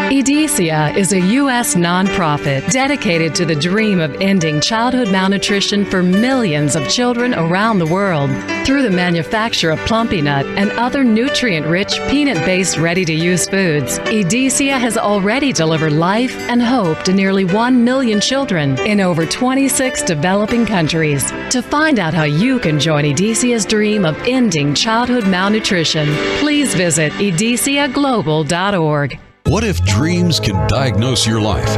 EDECIA is a U.S. nonprofit dedicated to the dream of ending childhood malnutrition for millions of children around the world through the manufacture of Plumpy Nut and other nutrient-rich, peanut-based, ready-to-use foods. EDECIA has already delivered life and hope to nearly 1 million children in over 26 developing countries. To find out how you can join EDECIA's dream of ending childhood malnutrition, please visit edeciaglobal.org. What if dreams can diagnose your life?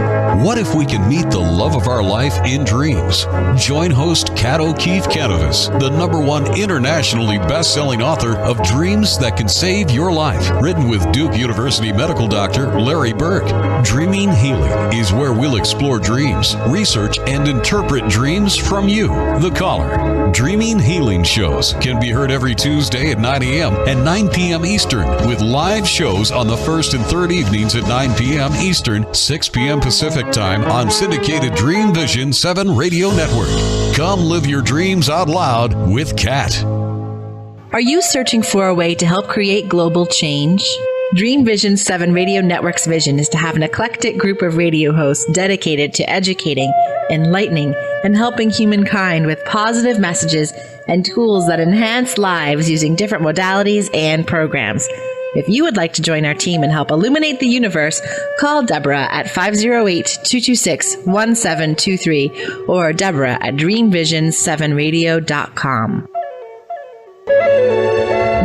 What if we can meet the love of our life in dreams? Join host Kat O'Keefe-Canavis, the #1 internationally best-selling author of Dreams That Can Save Your Life, written with Duke University medical doctor Larry Burke. Dreaming Healing is where we'll explore dreams, research, and interpret dreams from you, the caller. Dreaming Healing shows can be heard every Tuesday at 9 a.m. and 9 p.m. Eastern, with live shows on the first and third evenings at 9 p.m. Eastern, 6 p.m. Pacific Time on syndicated Dream Vision 7 Radio Network. Come live your dreams out loud with Kat. Are you searching for a way to help create global change? Dream Vision 7 Radio Network's vision is to have an eclectic group of radio hosts dedicated to educating, enlightening, and helping humankind with positive messages and tools that enhance lives using different modalities and programs. If you would like to join our team and help illuminate the universe, call Deborah at 508-226-1723 or Deborah at dreamvision7radio.com.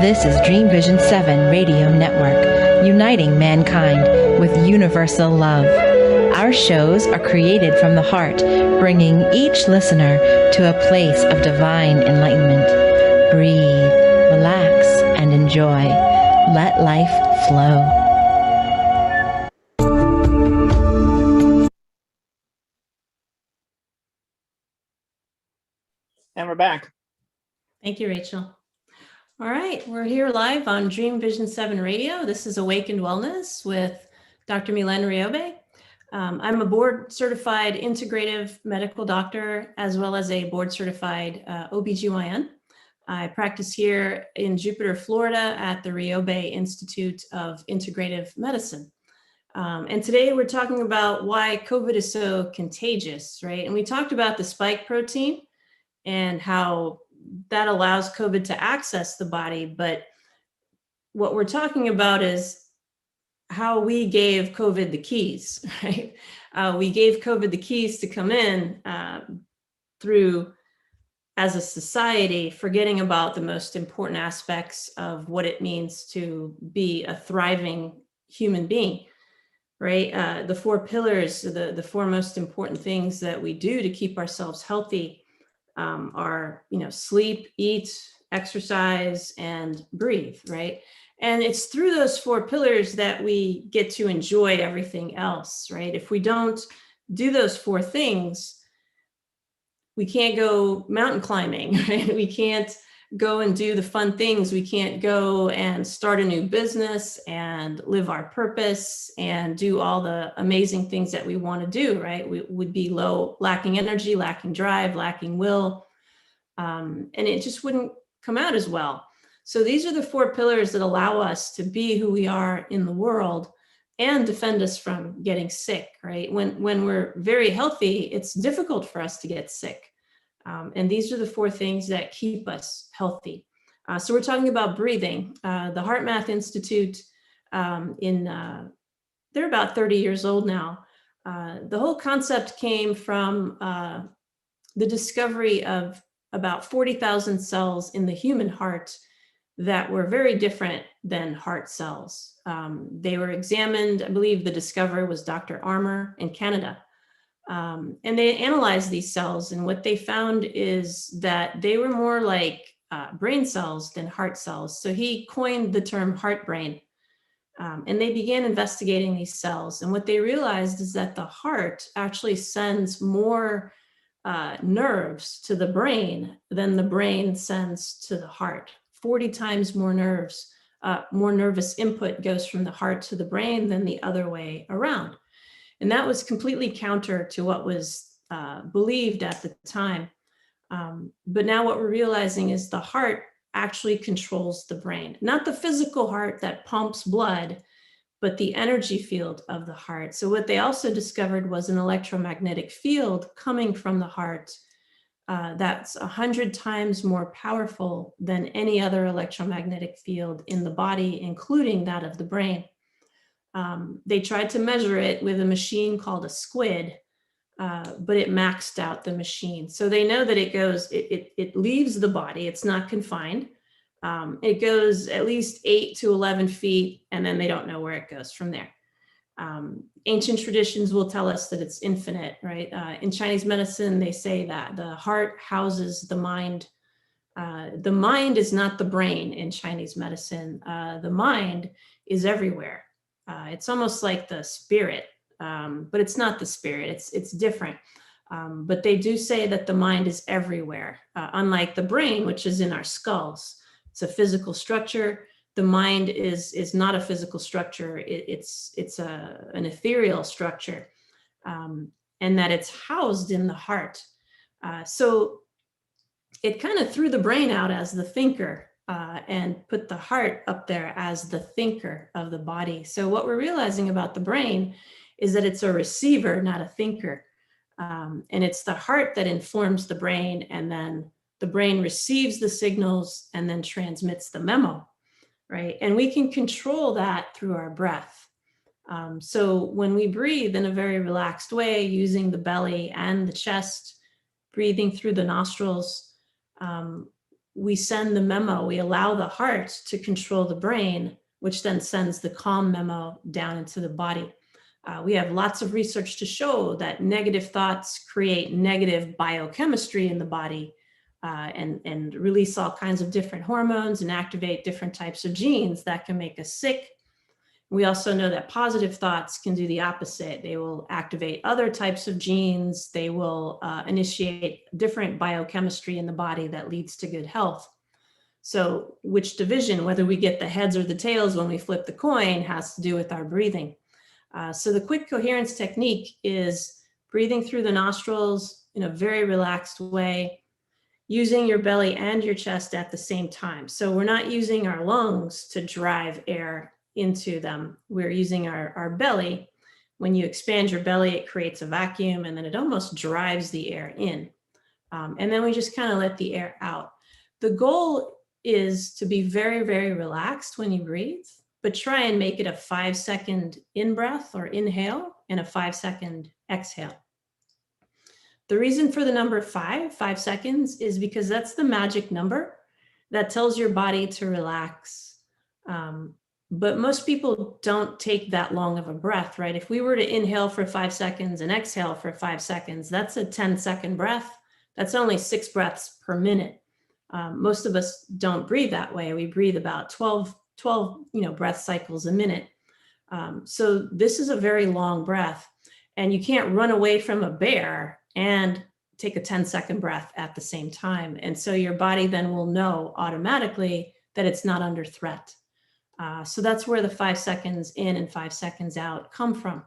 This is Dream Vision 7 Radio Network, uniting mankind with universal love. Our shows are created from the heart, bringing each listener to a place of divine enlightenment. Breathe, relax, and enjoy. Let life flow. And we're back. Thank you, Rachel. All right, we're here live on Dream Vision 7 Radio. This is Awakened Wellness with Dr. Mylaine Riobe. I'm a board-certified integrative medical doctor, as well as a board-certified OB-GYN. I practice here in Jupiter, Florida at the Riobe Institute of Integrative Medicine. And today we're talking about why COVID is so contagious, right? And we talked about the spike protein and how that allows COVID to access the body. But what we're talking about is how we gave COVID the keys, right? We gave COVID the keys to come in through, as a society, forgetting about the most important aspects of what it means to be a thriving human being, right? The four pillars, the four most important things that we do to keep ourselves healthy are, sleep, eat, exercise, and breathe, right? And it's through those four pillars that we get to enjoy everything else, right? If we don't do those four things, we can't go mountain climbing, right? We can't go and do the fun things. We can't go and start a new business and live our purpose and do all the amazing things that we want to do, right? We would be lacking energy, lacking drive, lacking will, and it just wouldn't come out as well. So these are the four pillars that allow us to be who we are in the world and defend us from getting sick, right? When we're very healthy, it's difficult for us to get sick. And these are the four things that keep us healthy. So we're talking about breathing. The HeartMath Institute, they're about 30 years old now. The whole concept came from the discovery of about 40,000 cells in the human heart that were very different than heart cells. They were examined, I believe the discoverer was Dr. Armour in Canada. And they analyzed these cells, and what they found is that they were more like brain cells than heart cells. So he coined the term heart brain. And they began investigating these cells. And what they realized is that the heart actually sends more nerves to the brain than the brain sends to the heart. 40 times more nerves, more nervous input goes from the heart to the brain than the other way around. And that was completely counter to what was believed at the time. But now what we're realizing is the heart actually controls the brain, not the physical heart that pumps blood, but the energy field of the heart. So what they also discovered was an electromagnetic field coming from the heart that's 100 times more powerful than any other electromagnetic field in the body, including that of the brain. They tried to measure it with a machine called a squid, but it maxed out the machine. So they know that it leaves the body, it's not confined. It goes at least 8 to 11 feet, and then they don't know where it goes from there. Ancient traditions will tell us that it's infinite, right? In Chinese medicine, they say that the heart houses the mind. The mind is not the brain in Chinese medicine. The mind is everywhere. It's almost like the spirit, but it's not the spirit. It's different. But they do say that the mind is everywhere, unlike the brain, which is in our skulls. It's a physical structure. The mind is not a physical structure. It's an ethereal structure, and that it's housed in the heart. So it kind of threw the brain out as the thinker and put the heart up there as the thinker of the body. So what we're realizing about the brain is that it's a receiver, not a thinker. And it's the heart that informs the brain, and then the brain receives the signals and then transmits the memo, right? And we can control that through our breath. So when we breathe in a very relaxed way, using the belly and the chest, breathing through the nostrils, we send the memo, we allow the heart to control the brain, which then sends the calm memo down into the body. We have lots of research to show that negative thoughts create negative biochemistry in the body and release all kinds of different hormones and activate different types of genes that can make us sick. We also know that positive thoughts can do the opposite. They will activate other types of genes. They will initiate different biochemistry in the body that leads to good health. So which division, whether we get the heads or the tails when we flip the coin, has to do with our breathing. So the quick coherence technique is breathing through the nostrils in a very relaxed way, using your belly and your chest at the same time. So we're not using our lungs to drive air into them. We're using our belly. When you expand your belly, it creates a vacuum, and then it almost drives the air in. And then we just kind of let the air out. The goal is to be very, very relaxed when you breathe, but try and make it a 5-second in-breath or inhale and a 5-second exhale. The reason for the number 5 seconds, is because that's the magic number that tells your body to relax. But most people don't take that long of a breath, right? If we were to inhale for 5 seconds and exhale for 5 seconds, that's a 10-second breath. That's only 6 breaths per minute. Most of us don't breathe that way. We breathe about 12 breath cycles a minute. So this is a very long breath, and you can't run away from a bear and take a 10-second breath at the same time. And so your body then will know automatically that it's not under threat. So that's where the 5 seconds in and 5 seconds out come from.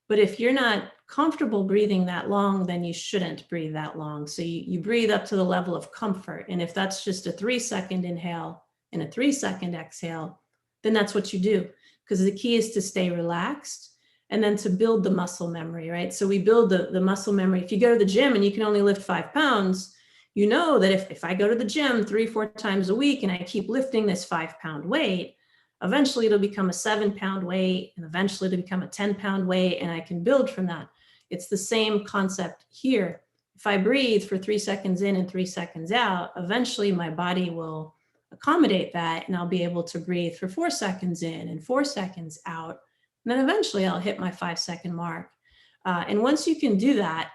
But if you're not comfortable breathing that long, then you shouldn't breathe that long. So you breathe up to the level of comfort. And if that's just a 3-second inhale and a 3-second exhale, then that's what you do. Because the key is to stay relaxed and then to build the muscle memory, right? So we build the muscle memory. If you go to the gym and you can only lift 5 pounds, you know that if I go to the gym 3-4 times a week and I keep lifting this 5-pound weight, eventually it'll become a 7-pound weight, and eventually it'll become a 10-pound weight, and I can build from that. It's the same concept here. If I breathe for 3 seconds in and 3 seconds out, eventually my body will accommodate that, and I'll be able to breathe for 4 seconds in and 4 seconds out. And then eventually I'll hit my 5-second mark. And once you can do that,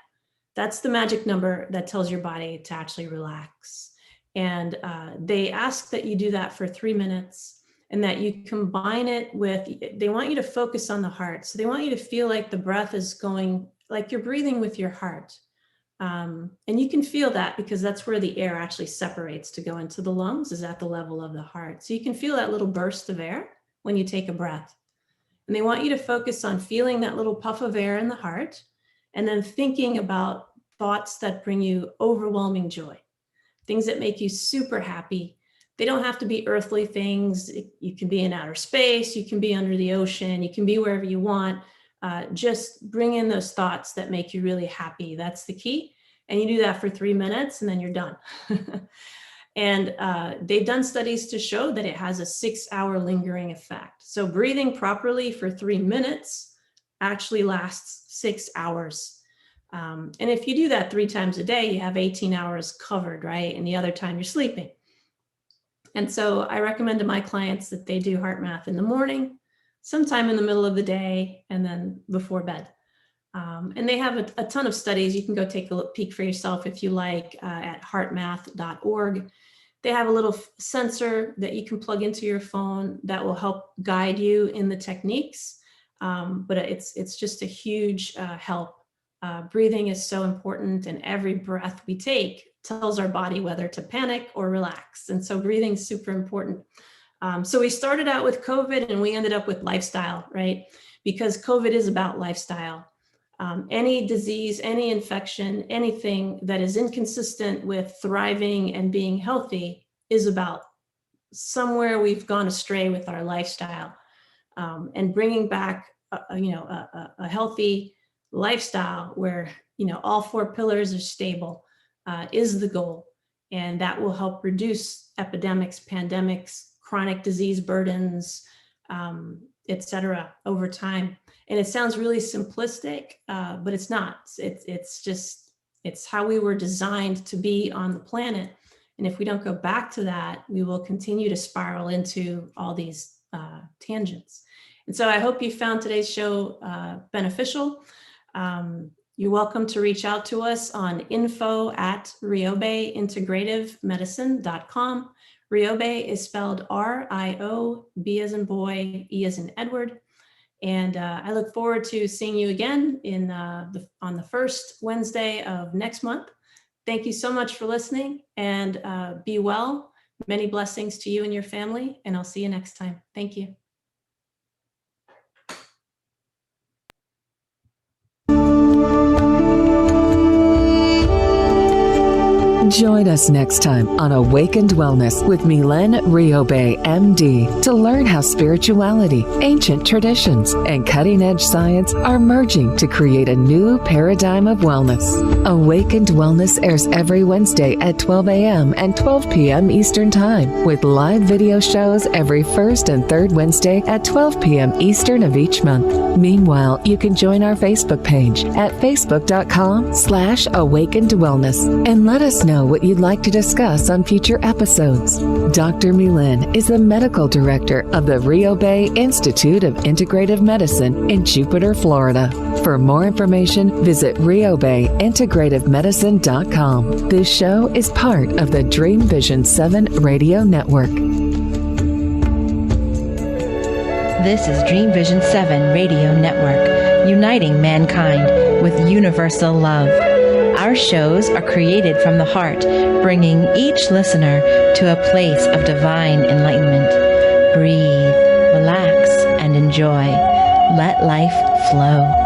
that's the magic number that tells your body to actually relax. And they ask that you do that for 3 minutes, and that you combine it with, they want you to focus on the heart. So they want you to feel like the breath is going, like you're breathing with your heart. And you can feel that because that's where the air actually separates to go into the lungs, is at the level of the heart. So you can feel that little burst of air when you take a breath. And they want you to focus on feeling that little puff of air in the heart, and then thinking about thoughts that bring you overwhelming joy, things that make you super happy. They don't have to be earthly things. You can be in outer space, you can be under the ocean, you can be wherever you want. Just bring in those thoughts that make you really happy. That's the key. And you do that for 3 minutes, and then you're done. And they've done studies to show that it has a 6-hour lingering effect. So breathing properly for 3 minutes actually lasts 6 hours. And if you do that 3 times a day, you have 18 hours covered, right? And the other time you're sleeping. And so I recommend to my clients that they do HeartMath in the morning, sometime in the middle of the day, and then before bed. And they have a ton of studies. You can go take a peek for yourself if you like at heartmath.org. They have a little sensor that you can plug into your phone that will help guide you in the techniques. But it's just a huge help. Breathing is so important, and every breath we take tells our body whether to panic or relax. And so breathing is super important. So we started out with COVID, and we ended up with lifestyle, right? Because COVID is about lifestyle. Any disease, any infection, anything that is inconsistent with thriving and being healthy is about somewhere we've gone astray with our lifestyle. And bringing back a healthy lifestyle where all 4 pillars are stable is the goal. And that will help reduce epidemics, pandemics, chronic disease burdens, et cetera, over time. And it sounds really simplistic, but it's not. It's how we were designed to be on the planet. And if we don't go back to that, we will continue to spiral into all these tangents. And so I hope you found today's show beneficial. You're welcome to reach out to us on info@riobeintegrativemedicine.com. Riobe is spelled R-I-O-B as in boy, E as in Edward. And I look forward to seeing you again on the first Wednesday of next month. Thank you so much for listening, and be well. Many blessings to you and your family, and I'll see you next time. Thank you. Join us next time on Awakened Wellness with Mylaine Riobe, MD, to learn how spirituality, ancient traditions, and cutting-edge science are merging to create a new paradigm of wellness. Awakened Wellness airs every Wednesday at 12 a.m. and 12 p.m. Eastern Time, with live video shows every first and third Wednesday at 12 p.m. Eastern of each month. Meanwhile, you can join our Facebook page at facebook.com/Awakened Wellness and let us know what you'd like to discuss on future episodes. Dr. Mylaine is the medical director of the Riobe Institute of Integrative Medicine in Jupiter, Florida. For more information, visit RiobeIntegrativeMedicine.com. This show is part of the Dream Vision 7 Radio Network. This is Dream Vision 7 Radio Network, uniting mankind with universal love. Our shows are created from the heart, bringing each listener to a place of divine enlightenment. Breathe, relax, and enjoy. Let life flow.